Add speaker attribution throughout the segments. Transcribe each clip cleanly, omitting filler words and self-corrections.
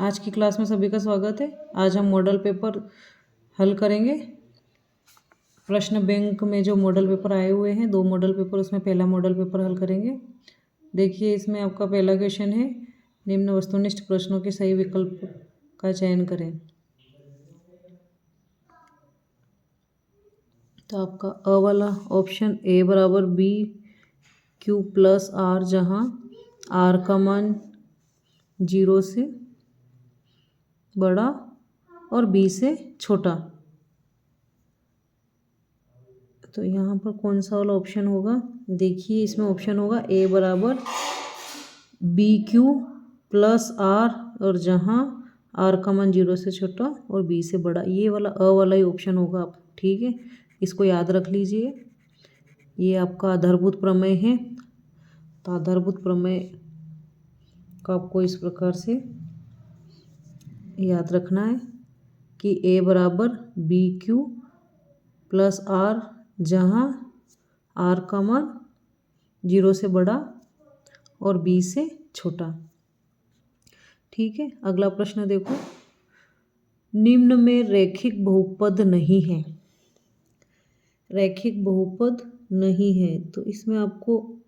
Speaker 1: आज की क्लास में सभी का स्वागत है। आज हम मॉडल पेपर हल करेंगे। प्रश्न बैंक में जो मॉडल पेपर आए हुए हैं, 2 मॉडल पेपर, उसमें पहला मॉडल पेपर हल करेंगे। देखिए, इसमें आपका पहला क्वेश्चन है, निम्न वस्तुनिष्ठ प्रश्नों के सही विकल्प का चयन करें। तो आपका अ वाला ऑप्शन ए बराबर बी क्यू प्लस आर, जहाँ आर का मान 0 से बड़ा और बी से छोटा। तो यहाँ पर कौन सा वाला ऑप्शन होगा? देखिए, इसमें ऑप्शन होगा ए बराबर बी क्यू प्लस आर, और जहाँ आर का मान 0 से छोटा और बी से बड़ा, ये वाला अ वाला ही ऑप्शन होगा। आप ठीक है, इसको याद रख लीजिए। ये आपका आधारभूत प्रमेय है। तो आधारभूत प्रमेय का आपको इस प्रकार से याद रखना है कि ए बराबर बी क्यू प्लस आर, जहाँ आर का मान 0 से बड़ा और बी से छोटा। ठीक है, अगला प्रश्न देखो, निम्न में रैखिक बहुपद नहीं है। रैखिक बहुपद नहीं है, तो इसमें आपको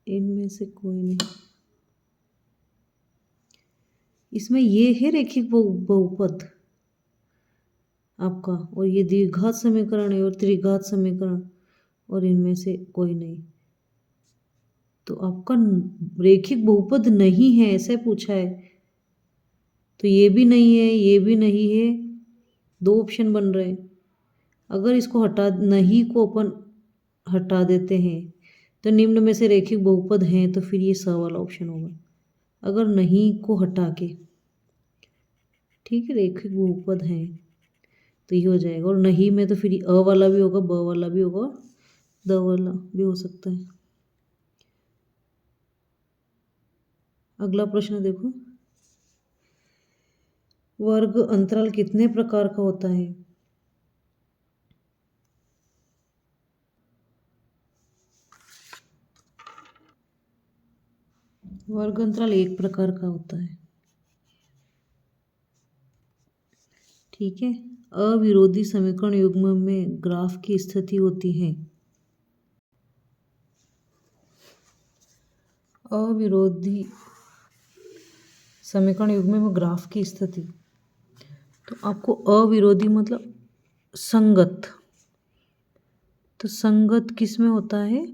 Speaker 1: इनमें से कोई नहीं, इसमें ये है रैखिक बहुपद आपका, और ये द्विघात समीकरण है और त्रिघात समीकरण, और इनमें से कोई नहीं। तो आपका रैखिक बहुपद नहीं है, ऐसे पूछा है। तो ये भी नहीं है, ये भी नहीं है, 2 ऑप्शन बन रहे हैं। अगर इसको नहीं को अपन हटा देते हैं तो निम्न में से रैखिक बहुपद हैं, तो फिर ये स वाला ऑप्शन होगा। अगर नहीं को हटा के, ठीक है, रैखिक बहुपद हैं तो ये हो जाएगा। और नहीं में तो फिर अ वाला भी होगा, ब वाला भी होगा, द वाला भी हो सकता है। अगला प्रश्न देखो, वर्ग अंतराल कितने प्रकार का होता है? वर्ग अंतराल 1 प्रकार का होता है। ठीक है, अविरोधी समीकरण युग्म में ग्राफ की स्थिति होती है। अविरोधी समीकरण युग्म में ग्राफ की स्थिति, तो आपको अविरोधी मतलब संगत। तो संगत किस में होता है?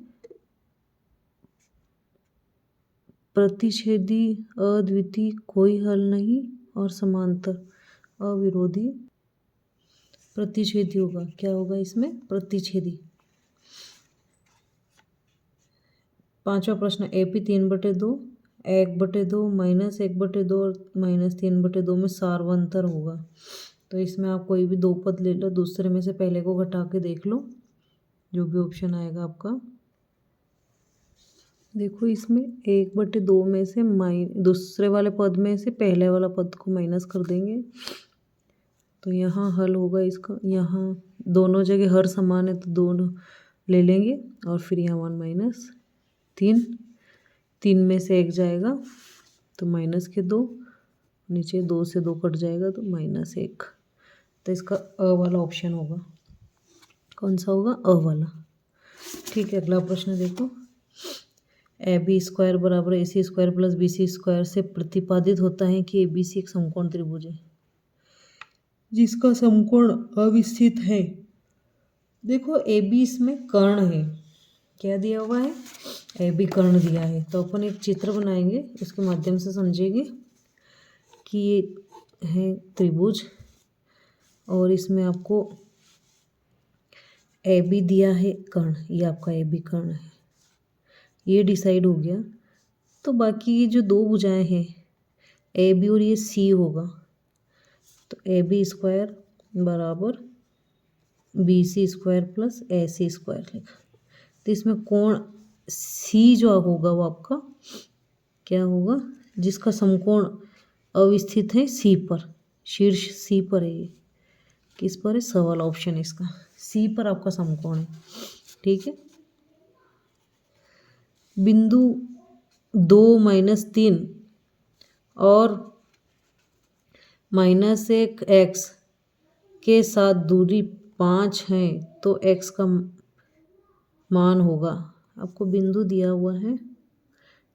Speaker 1: प्रतिच्छेदी, अद्वितीय, कोई हल नहीं, और समांतर। अविरोधी प्रतिच्छेदी होगा। क्या होगा इसमें? प्रतिच्छेदी। 5वां प्रश्न, AP 3/2, 1/2, -1/2 और -3/2 में सार्वंतर होगा। तो इसमें आप कोई भी 2 पद ले लो, दूसरे में से पहले को घटा के देख लो, जो भी ऑप्शन आएगा आपका। देखो, इसमें 1/2 में से दूसरे वाले पद में से पहले वाला पद को माइनस कर देंगे, तो यहाँ हल होगा इसका। यहाँ दोनों जगह हर समान है तो दोनों ले लेंगे, और फिर यहाँ 1 - 3 में से 1 जाएगा तो -2, नीचे 2 से 2 कट जाएगा तो -1। तो इसका अ वाला ऑप्शन होगा। कौन सा होगा? अ वाला। ठीक है, अगला प्रश्न देखो, AB² बराबर AC² प्लस BC² से प्रतिपादित होता है कि ABC एक समकोण त्रिभुज है जिसका समकोण अविस्थित है। देखो, AB इसमें कर्ण है। क्या दिया हुआ है? AB कर्ण दिया है। तो अपन एक चित्र बनाएंगे, उसके माध्यम से समझेंगे कि ये है त्रिभुज, और इसमें आपको AB दिया है कर्ण, ये आपका AB कर्ण है। ये डिसाइड हो गया। तो बाकी ये जो 2 भुजाएं हैं, AB और ये C होगा। तो AB² बराबर BC² प्लस AC² लिखा। तो इसमें कोण C जो होगा वो आपका क्या होगा? जिसका समकोण अवस्थित है C पर, शीर्ष C पर है। ये किस पर है? स वाला ऑप्शन है इसका। C पर आपका समकोण है। ठीक है, बिंदु 2-3 और -1 x के साथ दूरी 5 है तो x का मान होगा। आपको बिंदु दिया हुआ है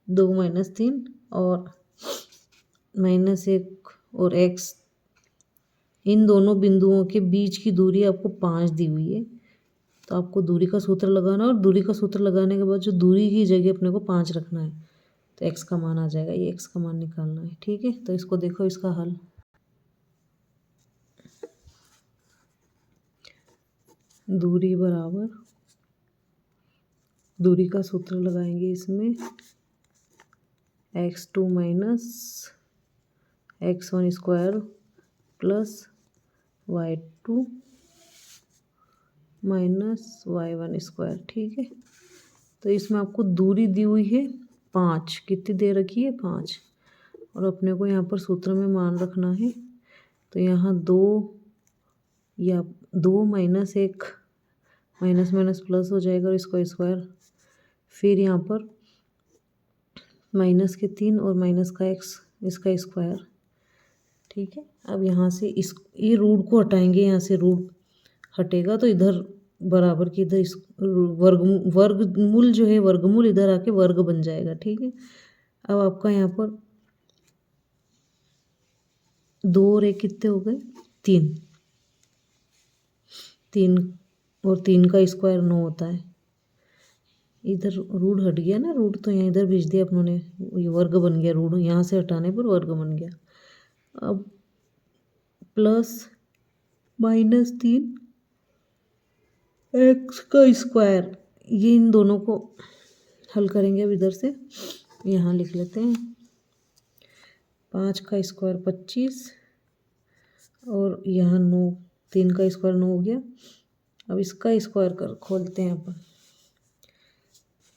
Speaker 1: 2-3 और -1 और x, इन दोनों बिंदुओं के बीच की दूरी आपको 5 दी हुई है। तो आपको दूरी का सूत्र लगाना और दूरी का सूत्र लगाने के बाद जो दूरी की जगह अपने को 5 रखना है तो x का मान आ जाएगा। ये x का मान निकालना है, ठीक है। तो इसको देखो, इसका हल। दूरी बराबर, दूरी का सूत्र लगाएंगे इसमें, x2 - x1 square plus y2 - y1 square, ठीक है। तो इसमें आपको दूरी दी हुई है 5, कितनी दे रखी है 5, और अपने को यहाँ पर सूत्र में मान रखना है। तो यहाँ 2 या 2 - 1 माइनस प्लस हो जाएगा और इसका स्क्वायर, फिर यहाँ पर -3 और -x, इसका स्क्वायर, ठीक है। अब यहाँ से इस ये रूट को हटाएंगे, यहाँ से रूट हटेगा तो इधर बराबर की इधर इस वर्गमूल जो है, वर्गमूल इधर आके वर्ग बन जाएगा, ठीक है। अब आपका यहाँ पर 2 और 1 कितने हो गए 3, 3 और 3 का स्क्वायर 9 होता है। इधर रूट हट गया ना, रूट तो यहाँ इधर भेज दिया अपनों ने, ये वर्ग बन गया, रूट यहाँ से हटाने पर वर्ग बन गया। अब प्लस -3 x का स्क्वायर, ये इन दोनों को हल करेंगे। अब इधर से यहाँ लिख लेते हैं, 5 का स्क्वायर 25 और यहाँ 9, 3 का स्क्वायर 9 हो गया। अब इसका स्क्वायर कर खोलते हैं अपन,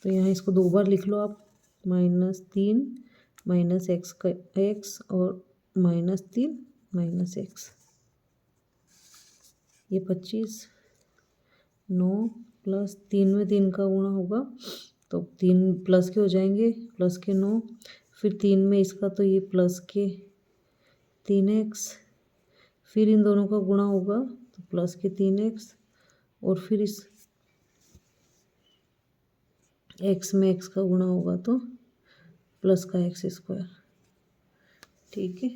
Speaker 1: तो यहाँ इसको 2 बार लिख लो आप, -3 -x का x और -3 -x, ये 25, 9 प्लस 3 में 3 का गुणा होगा तो 3 प्लस के हो जाएंगे, प्लस के 9, फिर 3 में इसका तो ये प्लस के 3x, फिर इन दोनों का गुणा होगा तो प्लस के 3x, और फिर इस x में x का गुणा होगा तो प्लस का x स्क्वायर, ठीक है।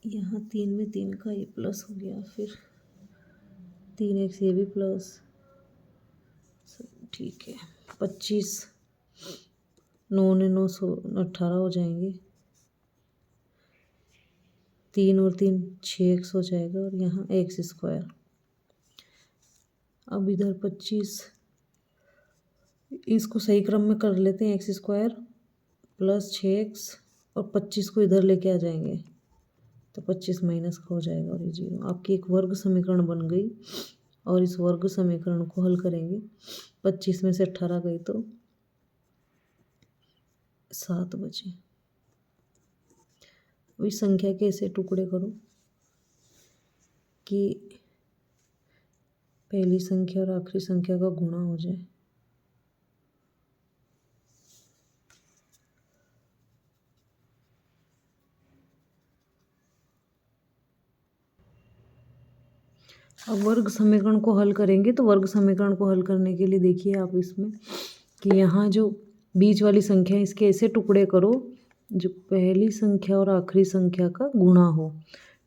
Speaker 1: यहाँ 3 में 3 का ये प्लस हो गया, फिर 3x ये भी प्लस, ठीक है। 25, 9 ने 9 18 हो जाएंगे, 3 और 3 6x हो जाएगा और यहाँ x स्क्वायर। अब इधर 25, इसको सही क्रम में कर लेते हैं, x स्क्वायर प्लस 6x और 25 को इधर लेके आ जाएंगे तो 25 माइनस का हो जाएगा और ये 0। आपकी एक वर्ग समीकरण बन गई और इस वर्ग समीकरण को हल करेंगे। 25 में से 18 गई तो 7 बचे। इस संख्या के ऐसे टुकड़े करो कि पहली संख्या और आखिरी संख्या का गुणा हो जाए। अब वर्ग समीकरण को हल करेंगे तो वर्ग समीकरण को हल करने के लिए देखिए आप इसमें कि यहाँ जो बीच वाली संख्या है इसके ऐसे टुकड़े करो जो पहली संख्या और आखिरी संख्या का गुणा हो।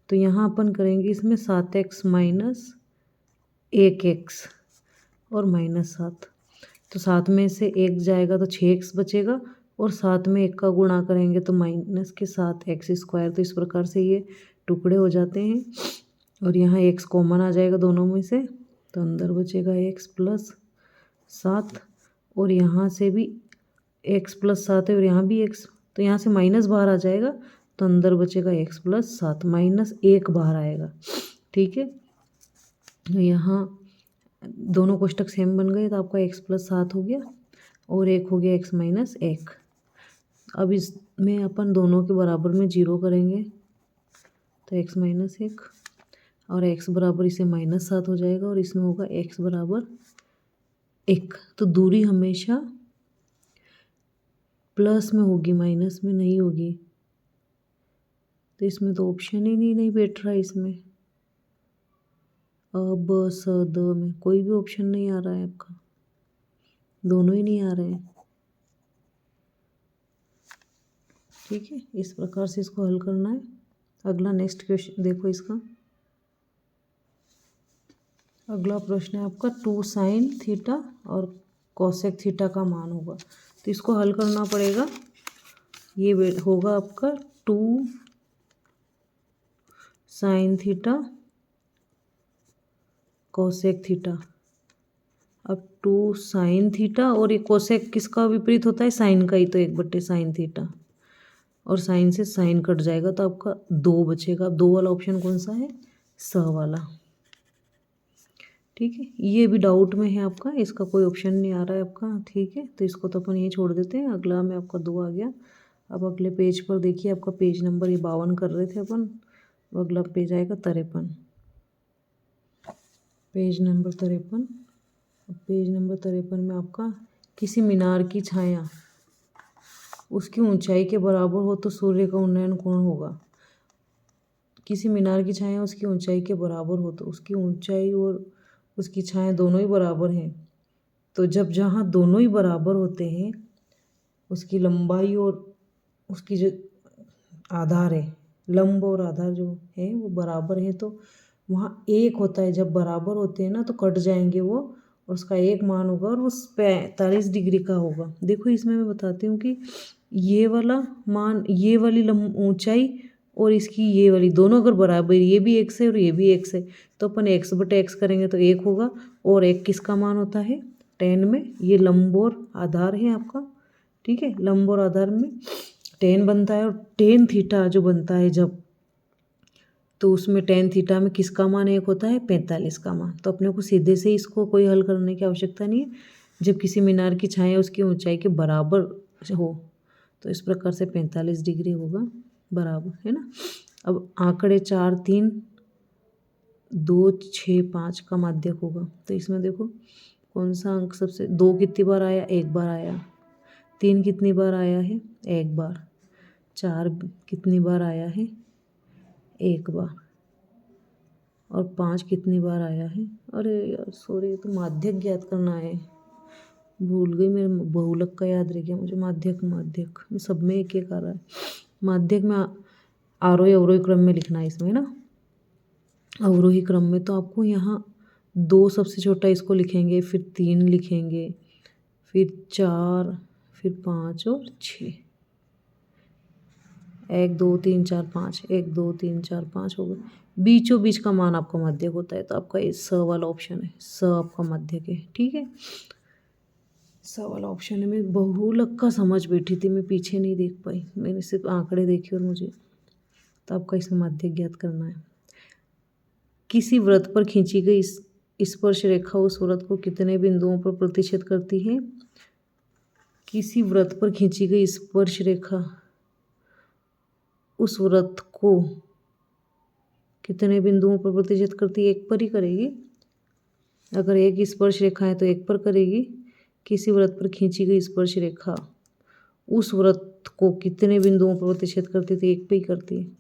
Speaker 1: तो यहाँ अपन करेंगे इसमें 7x माइनस 1x और -7, तो 7 में से 1 जाएगा तो 6x बचेगा और 7 में 1 का गुणा करेंगे तो माइनस के 7x स्क्वायर। तो इस प्रकार से ये टुकड़े हो जाते हैं और यहाँ x कॉमन आ जाएगा दोनों में से, तो अंदर बचेगा x प्लस 7 और यहाँ से भी x प्लस 7 है और यहाँ भी x, तो यहाँ से माइनस बाहर आ जाएगा तो अंदर बचेगा x प्लस 7, -1 बाहर आएगा, ठीक है। यहाँ दोनों कोष्टक सेम बन गए तो आपका x प्लस 7 हो गया और 1 हो गया x माइनस 1। अब इसमें अपन दोनों के बराबर में 0 करेंगे तो x माइनस 1 और x बराबर इसे -7 हो जाएगा और इसमें होगा x बराबर 1, तो दूरी हमेशा प्लस में होगी, माइनस में नहीं होगी। तो इसमें तो ऑप्शन ही नहीं बैठ रहा है। इसमें अ ब स द में कोई भी ऑप्शन नहीं आ रहा है आपका, दोनों ही नहीं आ रहे हैं। ठीक है, इस प्रकार से इसको हल करना है। अगला नेक्स्ट क्वेश्चन देखो इसका। अगला प्रश्न है आपका 2 साइन थीटा और कोसेक थीटा का मान होगा। तो इसको हल करना पड़ेगा। ये होगा आपका 2 साइन थीटा कोसेक थीटा। अब 2 साइन थीटा और ये कोसेक किसका विपरीत होता है, साइन का ही, तो 1/साइन थीटा और साइन से साइन कट जाएगा तो आपका 2 बचेगा। 2 वाला ऑप्शन कौन सा है, स वाला। ठीक है, ये भी डाउट में है आपका, इसका कोई ऑप्शन नहीं आ रहा है आपका। ठीक है, तो इसको तो अपन यही छोड़ देते हैं। अगला में आपका 2 आ गया। अब अगले पेज पर देखिए, आपका पेज नंबर ये 52 कर रहे थे अपन। अगला पेज आएगा 53, पेज नंबर 53। पेज नंबर 53 में आपका किसी मीनार की छाया उसकी ऊंचाई के बराबर हो तो सूर्य का उन्नयन कोण होगा। किसी मीनार की छाया उसकी ऊंचाई के बराबर हो तो उसकी ऊंचाई और उसकी छाया दोनों ही बराबर हैं। तो जब जहाँ दोनों ही बराबर होते हैं, उसकी लंबाई और उसकी जो आधार है, लंब और आधार जो है वो बराबर है, तो वहाँ एक होता है। जब बराबर होते हैं ना तो कट जाएंगे वो, और उसका एक मान होगा और वो 45 डिग्री का होगा। देखो इसमें मैं बताती हूँ कि ये वाला मान, ये वाली ऊंचाई और इसकी ये वाली दोनों अगर बराबर, ये भी x है और ये भी x है, तो अपन x/x करेंगे तो 1 होगा। और 1 किसका मान होता है, tan में। ये लंब और आधार है आपका। ठीक है, लंब और आधार में tan बनता है, और tan थीटा जो बनता है जब, तो उसमें tan थीटा में किसका मान 1 होता है, 45 का मान। तो अपने को सीधे से इसको कोई हल करने की आवश्यकता नहीं है। जब किसी मीनार की छाया उसकी ऊंचाई के बराबर हो तो इस प्रकार से 45 डिग्री होगा, बराबर है ना। अब आंकड़े 4, 3, 2, 6, 5 का माध्यक होगा। तो इसमें देखो कौन सा अंक सबसे, 2 कितनी बार आया, 1 बार आया। 3 कितनी बार आया है, 1 बार। 4 कितनी बार आया है, 1 बार। और 5 कितनी बार आया है, अरे यार सॉरी, तो माध्यक ज्ञात करना है, भूल गई। मेरे बहुलक का याद रह गया मुझे। माध्यक सब में एक एक आ रहा है। माध्यक में आरोही अवरोही क्रम में लिखना है इसमें ना, अवरोही क्रम में। तो आपको यहाँ 2 सबसे छोटा, इसको लिखेंगे, फिर 3 लिखेंगे, फिर 4, फिर 5 और 6। 1 2 3 4 5, 1 2 3 4 5 हो गए। बीचों बीच का मान आपका माध्यक होता है, तो आपका ये स वाला ऑप्शन है, स आपका माध्यक है। ठीक है, स वाला ऑप्शन है। मैं बहुलक का समझ बैठी थी, मैं पीछे नहीं देख पाई, मैंने सिर्फ आंकड़े देखे और मुझे, तो आपका इसमें माध्यक ज्ञात करना है। किसी वृत्त पर खींची गई स्पर्श रेखा उस वृत्त को कितने बिंदुओं पर प्रतिच्छेद करती है। किसी वृत्त पर खींची गई स्पर्श रेखा उस वृत्त को कितने बिंदुओं पर प्रतिच्छेद करती है, 1 पर ही करेगी। अगर एक स्पर्श रेखा है तो 1 पर करेगी। किसी वृत्त पर खींची गई स्पर्श रेखा उस वृत्त को कितने बिंदुओं पर प्रतिच्छेद करती थी, 1 पे ही करती है।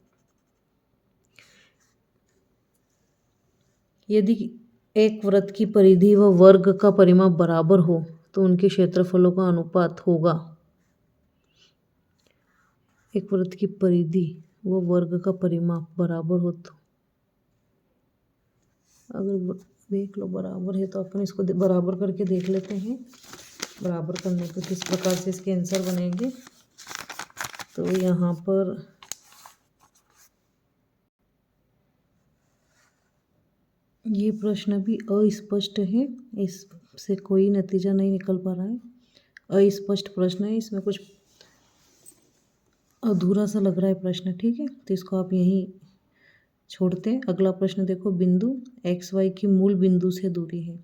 Speaker 1: यदि एक वृत्त की परिधि व वर्ग का परिमाप बराबर हो तो उनके क्षेत्रफलों का अनुपात होगा। एक वृत्त की परिधि व वर्ग का परिमाप बराबर हो तो, अगर देख लो बराबर है तो अपन इसको बराबर करके देख लेते हैं। बराबर करने पर किस प्रकार से इसके आंसर बनेंगे। तो यहाँ पर ये प्रश्न भी अस्पष्ट है, इससे कोई नतीजा नहीं निकल पा रहा है। अस्पष्ट प्रश्न है, इसमें कुछ अधूरा सा लग रहा है प्रश्न। ठीक है, तो इसको आप यहीं छोड़ते हैं। अगला प्रश्न देखो, बिंदु XY की मूल बिंदु से दूरी है।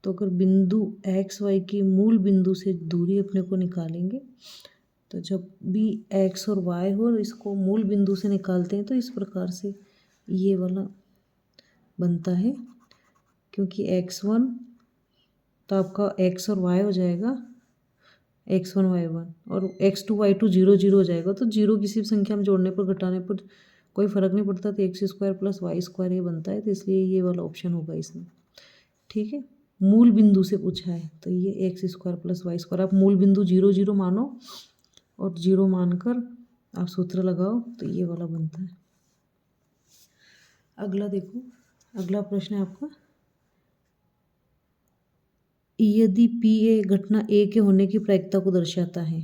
Speaker 1: तो अगर बिंदु XY की मूल बिंदु से दूरी अपने को निकालेंगे, तो जब भी X और Y हो इसको मूल बिंदु से निकालते हैं तो इस प्रकार से ये वाला बनता है। क्योंकि X1 तो आपका x और y हो जाएगा x1 y1 और x2 y2 0 0 हो जाएगा। तो जीरो किसी भी संख्या में जोड़ने पर घटाने पर कोई फ़र्क नहीं पड़ता, तो x square plus y square ये बनता है। तो इसलिए ये वाला ऑप्शन होगा इसमें। ठीक है, मूल बिंदु से पूछा है तो ये x square plus y square, आप मूल बिंदु 0 0 मानो और 0 मानकर आप सूत्र लगाओ तो ये वाला बनता है। अगला देखो, अगला प्रश्न है आपका, यदि पी ए घटना ए के होने की प्रायिकता को दर्शाता है,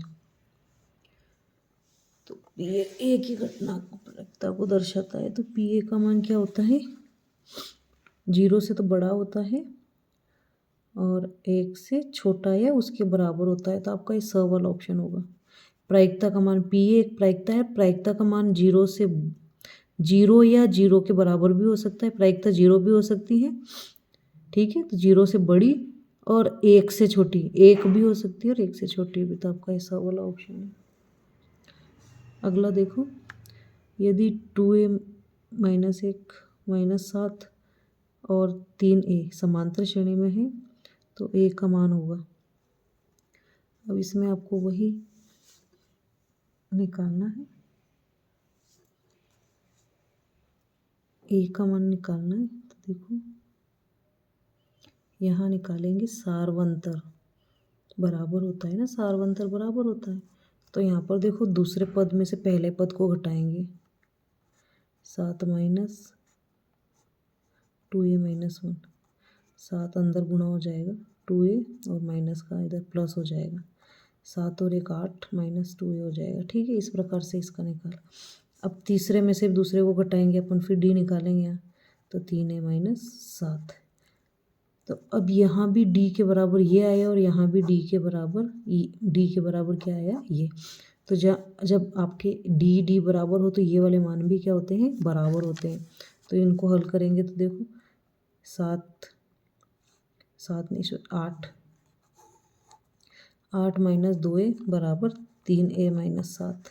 Speaker 1: तो पी ए की घटना को प्रायिकता को दर्शाता है, तो पी ए का मान क्या होता है, 0 से तो बड़ा होता है और 1 से छोटा या उसके बराबर होता है। तो आपका ये स वाला ऑप्शन होगा। प्रायिकता का मान पी ए एक प्रायिकता है, प्रायिकता का मान 0 से 0 या 0 के बराबर भी हो सकता है, प्रायिकता 0 भी हो सकती है। ठीक है, तो 0 से बड़ी और 1 से छोटी, 1 भी हो सकती है और 1 से छोटी भी। तो आपका ऐसा वाला ऑप्शन है। अगला देखो, यदि 2a माइनस 1 माइनस 7 और 3a समांतर श्रेणी में है तो a का मान होगा। अब इसमें आपको वही निकालना है, a का मान निकालना है। तो देखो यहाँ निकालेंगे, सारवंतर बराबर होता है ना, सारवंतर बराबर होता है। तो यहाँ पर देखो दूसरे पद में से पहले पद को घटाएंगे, 7 माइनस 2a माइनस 1, 7 अंदर गुणा हो जाएगा 2a और माइनस का इधर प्लस हो जाएगा, 7 और 1 8 माइनस 2a हो जाएगा। ठीक है, इस प्रकार से इसका निकाल। अब तीसरे में से दूसरे को घटाएंगे अपन, फिर d निकालेंगे यहाँ, तो 3a माइनस 7। तो अब यहाँ भी d के बराबर ये आया और यहाँ भी d के बराबर क्या आया, ये। तो जब आपके d बराबर हो तो ये वाले मान भी क्या होते हैं, बराबर होते हैं। तो इनको हल करेंगे तो देखो 8 माइनस 2a बराबर 3a माइनस 7,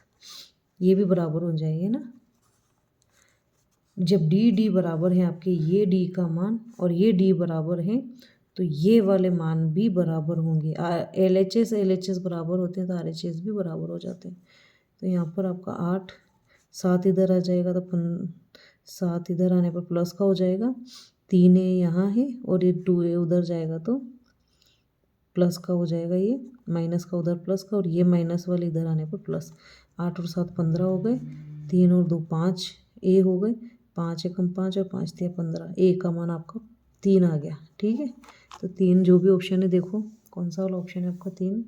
Speaker 1: ये भी बराबर हो जाएंगे ना। जब d बराबर है आपके, ये d का मान और ये d बराबर है तो ये वाले मान भी बराबर होंगे। LHS बराबर होते हैं तो RHS भी बराबर हो जाते हैं। तो यहाँ पर आपका 8 7 इधर आ जाएगा तो 7 इधर आने पर प्लस का हो जाएगा, 3a यहाँ है और ये 2a उधर जाएगा तो प्लस का हो जाएगा, ये माइनस का उधर प्लस का, और ये माइनस वाले इधर आने पर प्लस। 8 और 7 15 हो गए, 3 और 2 5 a हो गए, 5 एकम 5 और 5 3 15, a का मान आपका 3 आ गया। ठीक है, तो 3 जो भी ऑप्शन है, देखो कौन सा वाला ऑप्शन है आपका, 3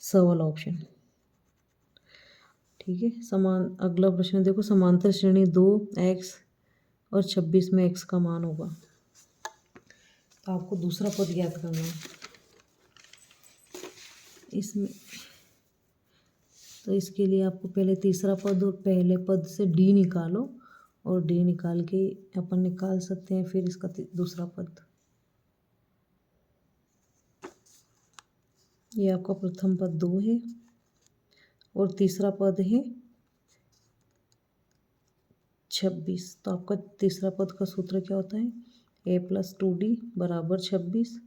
Speaker 1: स वाला ऑप्शन। ठीक है, अगला प्रश्न देखो, समांतर श्रेणी 2x और 26 में x का मान होगा। तो आपको दूसरा पद ज्ञात करना है इसमें। तो इसके लिए आपको पहले तीसरा पद और पहले पद से d निकालो, और d निकाल के अपन निकाल सकते हैं फिर इसका दूसरा पद। ये आपका प्रथम पद 2 है और तीसरा पद है 26। तो आपका तीसरा पद का सूत्र क्या होता है, a प्लस 2d बराबर 26,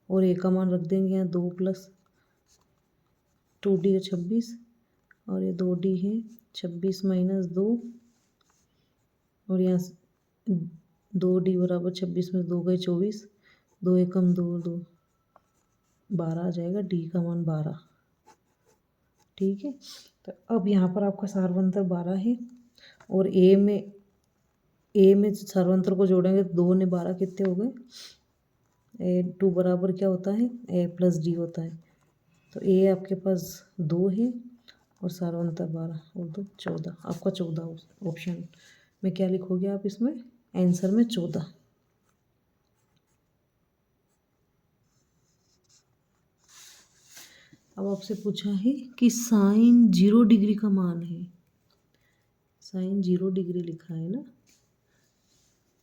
Speaker 1: और a का मान रख देंगे यहाँ 2 प्लस 2d और 26, और ये 2d है 26 माइनस 2, और यहाँ 2d बराबर 26 में 2 गए 24, 2 एकम 2 2 12 आ जाएगा, d का मान 12। ठीक है, तो अब यहाँ पर आपका सारवंतर 12 है और a में सारवंतर को जोड़ेंगे तो 2 ने 12 कितने हो गए, a2 बराबर क्या होता है, a प्लस d होता है। तो a आपके पास 2 है और सारवंतर 12 और 2 14, आपका 14 ऑप्शन में क्या लिखोगे आप इसमें आंसर में 14। अब आपसे पूछा है कि साइन 0 डिग्री का मान है, साइन 0 डिग्री लिखा है ना,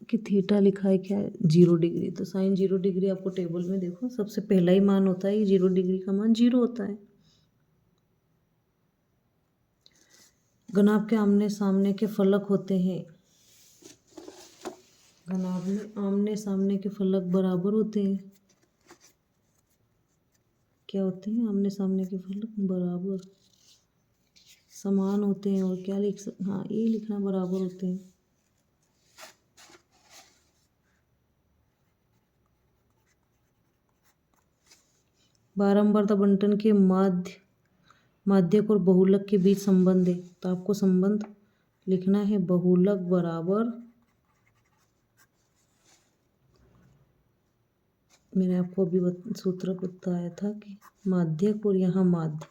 Speaker 1: कि थीटा लिखा है क्या, 0 डिग्री। तो साइन 0 डिग्री आपको टेबल में देखो सबसे पहला ही मान होता है, 0 डिग्री का मान 0 होता है। घनाभ के आमने सामने के फलक होते हैं घनाभ में आमने सामने के फलक बराबर होते हैं। क्या होते हैं? आमने सामने के फलक बराबर समान होते हैं। और क्या हाँ, ये लिखना बराबर होते हैं। बारंबारता बंटन के माध्यक और बहुलक के बीच संबंध है, तो आपको संबंध लिखना है बहुलक बराबर, मैंने आपको अभी सूत्र बताया था कि माध्यक और यहाँ माध्य।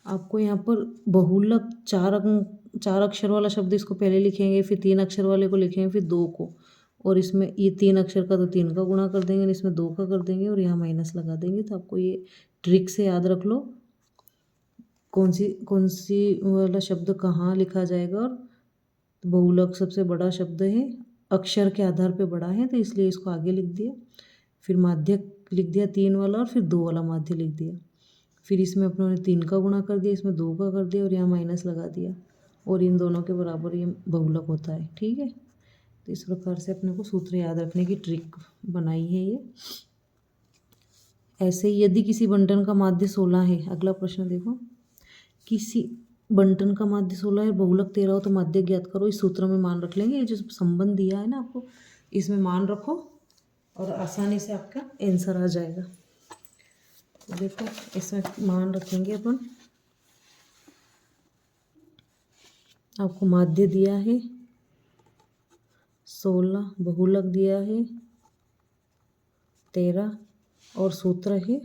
Speaker 1: आपको यहाँ पर बहुलक चार अक्षर वाला शब्द इसको पहले लिखेंगे, फिर 3 अक्षर वाले को लिखेंगे, फिर 2 को, और इसमें ये 3 अक्षर का तो 3 का गुणा कर देंगे, इसमें 2 का कर देंगे और यहाँ माइनस लगा देंगे। तो आपको ये ट्रिक से याद रख लो कौन सी वाला शब्द कहाँ लिखा जाएगा। और बहुलक सबसे बड़ा शब्द है, अक्षर के आधार पे बड़ा है, तो इसलिए इसको आगे लिख दिया। फिर माध्यक लिख दिया 3 वाला, और फिर 2 वाला माध्य लिख दिया। फिर इसमें अपनों ने 3 का गुणा कर दिया, इसमें 2 का कर दिया और यहाँ माइनस लगा दिया, और इन दोनों के बराबर ये बहुलक होता है। ठीक है, तो इस प्रकार से अपने को सूत्र याद रखने की ट्रिक बनाई है ये। ऐसे ही यदि किसी बंटन का माध्य 16 है, अगला प्रश्न देखो, किसी बंटन का माध्य 16 है, बहुलक 13 हो तो माध्य ज्ञात करो। इस सूत्र में मान रख लेंगे, ये जो संबंध दिया है ना आपको, इसमें मान रखो और आसानी से आपका आंसर आ जाएगा। तो देखो इसमें मान रखेंगे अपन, आपको माध्य दिया है 16, बहुलक दिया है 13 और सूत्र है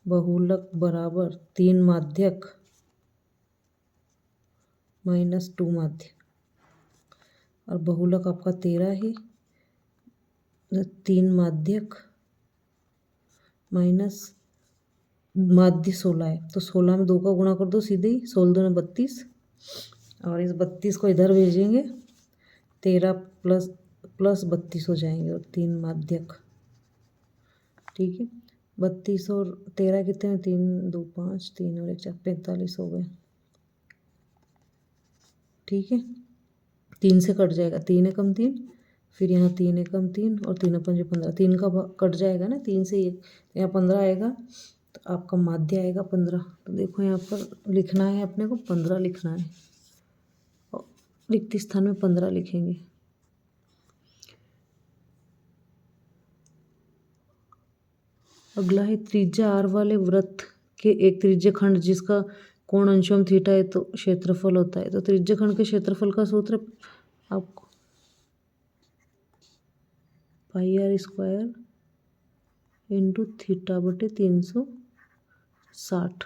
Speaker 1: बहुलक बराबर 3 माध्यक -2 माध्य, और बहुलक आपका 13 है, 3 माध्यक माइनस माध्य 16 है, तो 16 में 2 का गुणा कर दो सीधे ही, 16 दूनी 32, और इस 32 को इधर भेजेंगे, 13 प्लस 32 हो जाएंगे, और 3 माध्यक। ठीक है, 32 और 13 कितने हैं? 3 2 5, 3 और 1 4, 45 हो गए। ठीक है, 3 से कट जाएगा, 3 एकम 3, फिर यहाँ 3 एकम 3 और 3 अपन 15, 3 का कट जाएगा ना, 3 से 1, तो यहाँ 15 आएगा, तो आपका माध्य आएगा 15। तो देखो यहाँ पर लिखना है अपने को 15 लिखना है, और रिक्त स्थान में 15 लिखेंगे। अगला है त्रिज्या r वाले वृत्त के एक त्रिज्य खंड जिसका कोण अंशों में थीटा है तो क्षेत्रफल होता है। तो त्रिज्य खंड के क्षेत्रफल का सूत्र आपको πr² इंटू थीटा बटे 360।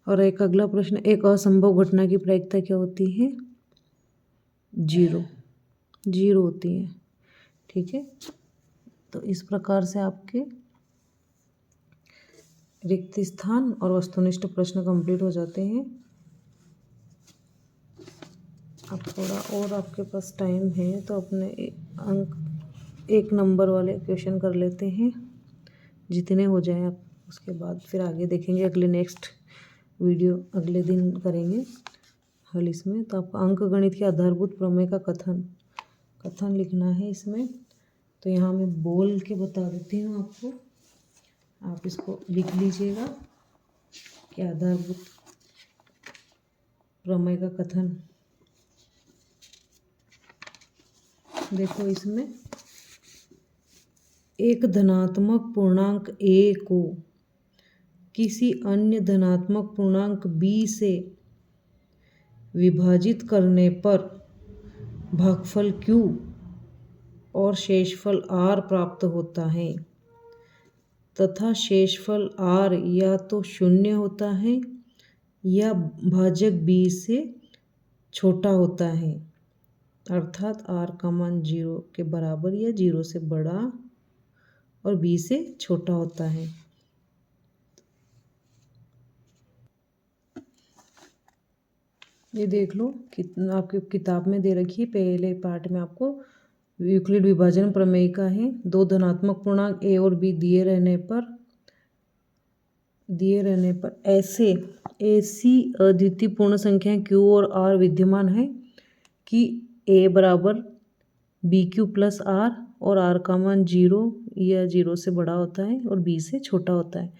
Speaker 1: और एक अगला प्रश्न, एक असंभव घटना की प्रायिकता क्या होती है? 0 होती है। ठीक है, तो इस प्रकार से आपके रिक्त स्थान और वस्तुनिष्ठ प्रश्न कंप्लीट हो जाते हैं। अब थोड़ा और आपके पास टाइम है तो अपने अंक 1 नंबर वाले क्वेश्चन कर लेते हैं, जितने हो जाएं आप उसके बाद फिर आगे देखेंगे, अगले नेक्स्ट वीडियो अगले दिन करेंगे हल इसमें। तो आपका अंक गणित के आधारभूत प्रमेय का कथन लिखना है इसमें। तो यहाँ मैं बोल के बता देती हूँ आपको, आप इसको लिख लीजिएगा कि आधारभूत प्रमेय का कथन। देखो इसमें एक धनात्मक पूर्णांक a को किसी अन्य धनात्मक पूर्णांक b से विभाजित करने पर भागफल q और शेषफल r प्राप्त होता है, तथा शेषफल r या तो 0 होता है या भाजक b से छोटा होता है, अर्थात r का मान 0 के बराबर या 0 से बड़ा और b से छोटा होता है। ये देख लो कितना आपकी किताब में दे रखी है, पहले पार्ट में आपको यूक्लिड विभाजन प्रमेय का है। 2 धनात्मक पूर्णांक a और b दिए रहने पर ऐसी अद्वितीय पूर्ण संख्याएं q और r विद्यमान है कि ए बराबर बी क्यू प्लस आर और आर का मान 0 या 0 से बड़ा होता है और बी से छोटा होता है।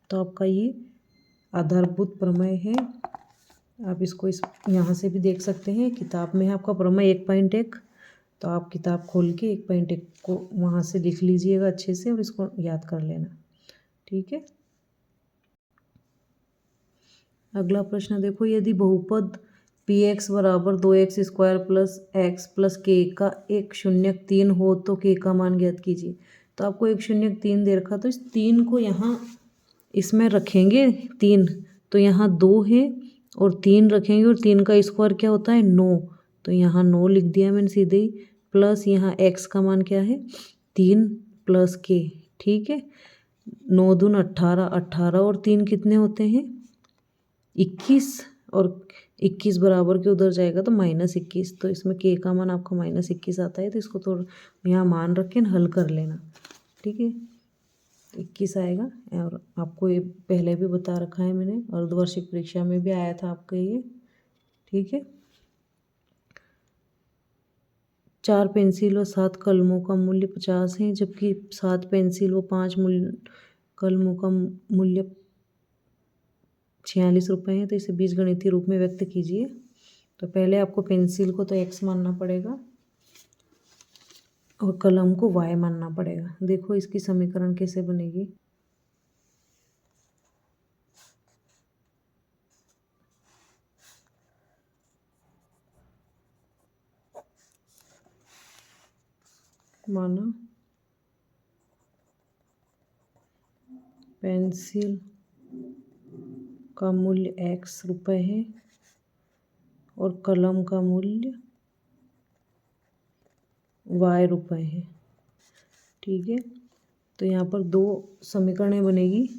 Speaker 1: तो आपका ये आधारभूत प्रमेय है। आप इसको यहाँ से भी देख सकते हैं, किताब में है आपका प्रमेय 1.1। तो आप किताब खोल के 1.1 को वहाँ से लिख लीजिएगा अच्छे से और इसको याद कर लेना, ठीक है। अगला प्रश्न देखो, यदि बहुपद पी एक्स बराबर 2x² प्लस एक्स प्लस के का एक शून्यक 3 हो तो के का मान ज्ञात कीजिए। तो आपको एक शून्यक 3 दे रखा, तो इस 3 को यहाँ इसमें रखेंगे 3, तो यहाँ 2 है और 3 रखेंगे और 3 का स्क्वायर क्या होता है 9, तो यहाँ 9 लिख दिया मैंने सीधे ही। प्लस यहाँ x का मान क्या है 3 प्लस के, ठीक है। 9 दून 18, 18 और 3 कितने होते हैं 21, और 21 बराबर के उधर जाएगा तो -21, तो इसमें के का मान आपका -21 आता है। तो इसको थोड़ा यहाँ मान रख के हल कर लेना, ठीक है। 21 आएगा, और आपको ये पहले भी बता रखा है मैंने, अर्धवार्षिक परीक्षा में भी आया था आपका ये, ठीक है। 4 पेंसिल और 7 कलमों का मूल्य 50 है, जबकि 7 पेंसिल व 5 कलमों का मूल्य 46 रुपये है। तो इसे बीजगणितीय रूप में व्यक्त कीजिए। तो पहले आपको पेंसिल को तो x मानना पड़ेगा और कलम को y मानना पड़ेगा। देखो इसकी समीकरण कैसे बनेगी। माना पेंसिल का मूल्य x रुपये है और कलम का मूल्य y रुपये है, ठीक है। तो यहाँ पर 2 समीकरणें बनेगी,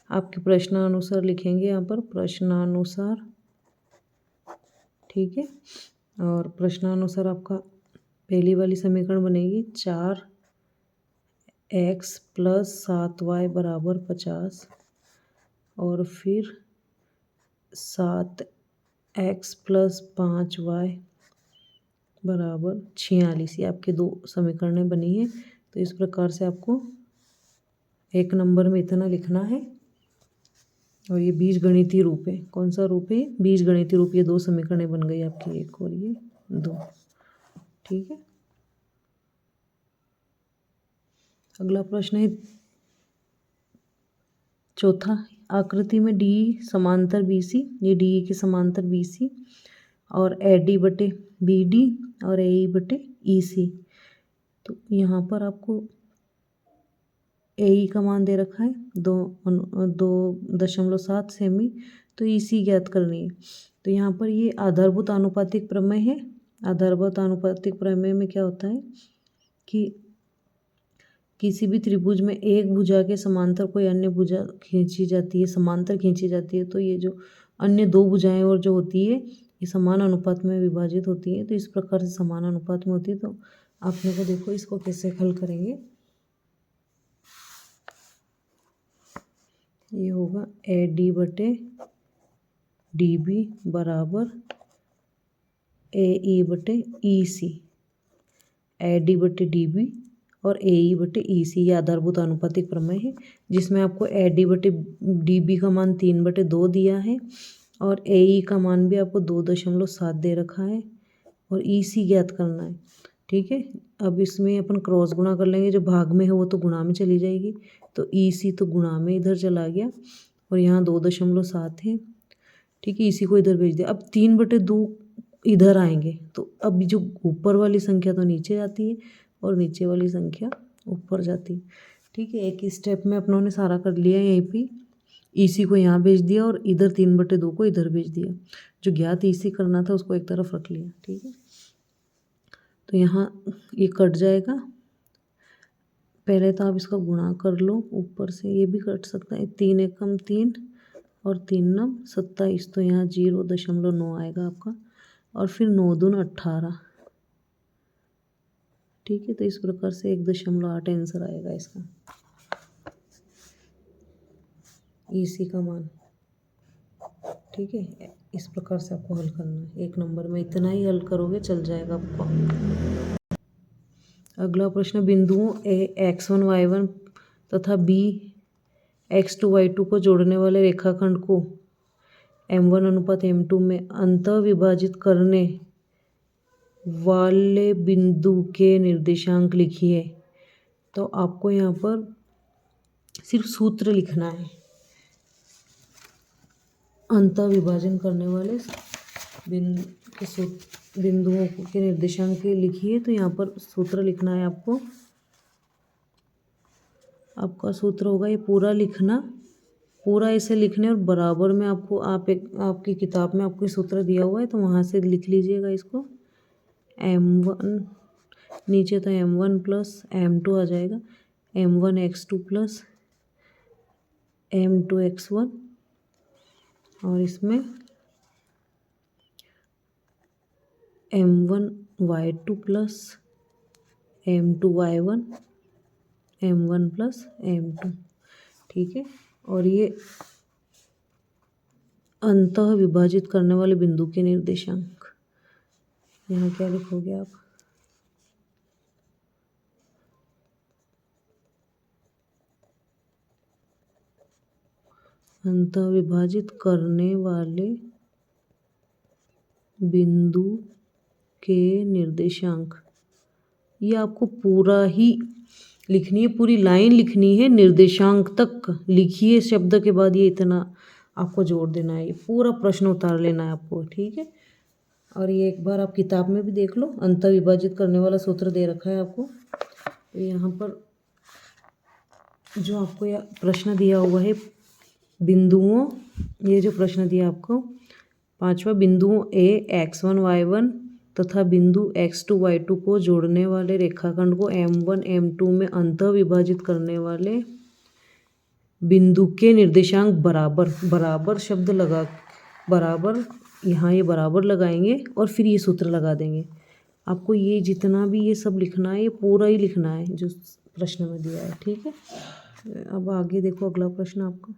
Speaker 1: आपके प्रश्नानुसार लिखेंगे यहाँ पर प्रश्नानुसार, ठीक है। और प्रश्नानुसार आपका पहली वाली समीकरण बनेगी 4x प्लस 7y बराबर 50, और फिर 7x प्लस 5y बराबर 46। ये आपके 2 समीकरणें बनी है। तो इस प्रकार से आपको एक नंबर में इतना लिखना है, और ये बीजगणितीय रूप है। कौन सा रूप है? बीजगणितीय रूप। ये 2 समीकरणें बन गई आपकी, एक और ये 2, ठीक है। अगला प्रश्न है चौथा, आकृति में डी समांतर BC, ये डी के समांतर BC और AD बटे BD और AE बटे EC। तो यहाँ पर आपको AE का मान दे रखा है 2.7 सेमी, तो EC ज्ञात करनी है। तो यहाँ पर ये आधारभूत आनुपातिक प्रमेय है। आधारभूत आनुपातिक प्रमेय में क्या होता है कि किसी भी त्रिभुज में एक भुजा के समांतर कोई अन्य भुजा खींची जाती है, समांतर खींची जाती है, तो ये जो अन्य 2 भुजाएं और जो होती है ये समान अनुपात में विभाजित होती है। तो इस प्रकार से समान अनुपात में होती है। तो आपने को देखो इसको कैसे हल करेंगे। ये होगा AD बटे DB बराबर AE बटे EC। AD बटे DB और AE बटे EC, ये आधारभूत आनुपातिक प्रमेय है, जिसमें आपको AD बटे DB का मान 3/2 दिया है और AE का मान भी आपको 2.7 दे रखा है और EC ज्ञात करना है, ठीक है। अब इसमें अपन क्रॉस गुणा कर लेंगे, जो भाग में है वो तो गुणा में चली जाएगी, तो EC तो गुणा में इधर चला गया और यहाँ 2.7 है, ठीक है। EC को इधर भेज दिया। अब 3/2 इधर आएंगे, तो अब जो ऊपर वाली संख्या तो नीचे जाती है और नीचे वाली संख्या ऊपर जाती है, ठीक है। एक ही स्टेप में अपनों ने सारा कर लिया। यहीं पे EC को यहाँ भेज दिया और इधर 3/2 को इधर भेज दिया। जो ज्ञात EC करना था उसको एक तरफ रख लिया, ठीक है। तो यहाँ ये कट जाएगा। पहले तो आप इसका गुणा कर लो, ऊपर से ये भी कट सकता है। 3 एकम 3 और 3 नम 27, तो यहाँ 0.9 आएगा आपका, और फिर 9 दून 18, ठीक है। तो इस प्रकार से 1.8 आंसर आएगा इसका, EC का मान। ठीक है, इस प्रकार से आपको हल करना है। 1 नंबर में इतना ही हल करोगे चल जाएगा आपको। अगला प्रश्न, बिंदुओं ए x1 y1 तथा b x2 y2 को जोड़ने वाले रेखाखंड को m1 अनुपात m2 में अंतः विभाजित करने वाले बिंदु के निर्देशांक लिखिए। तो आपको यहाँ पर सिर्फ सूत्र लिखना है। अंतः विभाजन करने वाले बिंदुओं के निर्देशांक लिखिए। तो यहाँ पर सूत्र लिखना है आपको। आपका सूत्र होगा ये पूरा लिखना, पूरा ऐसे लिखने और बराबर में आपको आपकी किताब में आपको सूत्र दिया हुआ है तो वहाँ से लिख लीजिएगा इसको। m1 नीचे तो m1 प्लस m2 आ जाएगा, m1 x2 plus m2 x1 और इसमें m1 y2 plus m2 y1 m1 plus m2। ठीक है, और ये अंतः विभाजित करने वाले बिंदु के निर्देशांक, यहाँ क्या लिखोगे आप? अंतः विभाजित करने वाले बिंदु के निर्देशांक, ये आपको पूरा ही लिखनी है, पूरी लाइन लिखनी है, निर्देशांक तक लिखिए शब्द के बाद ये इतना आपको जोड़ देना है, ये पूरा प्रश्न उतार लेना है आपको। ठीक है, और ये एक बार आप किताब में भी देख लो, अंतः विभाजित करने वाला सूत्र दे रखा है आपको। तो यहाँ पर जो आपको यह प्रश्न दिया हुआ है बिंदुओं, ये जो प्रश्न दिया आपको 5वां, बिंदुओं ए x1 y1 तथा बिंदु x2 y2 को जोड़ने वाले रेखाखंड को m1 m2 में अंतः विभाजित करने वाले बिंदु के निर्देशांक बराबर शब्द लगा, बराबर, यहाँ ये बराबर लगाएंगे और फिर ये सूत्र लगा देंगे। आपको ये जितना भी ये सब लिखना है ये पूरा ही लिखना है जो प्रश्न में दिया है। ठीक है, अब आगे देखो अगला प्रश्न आपका।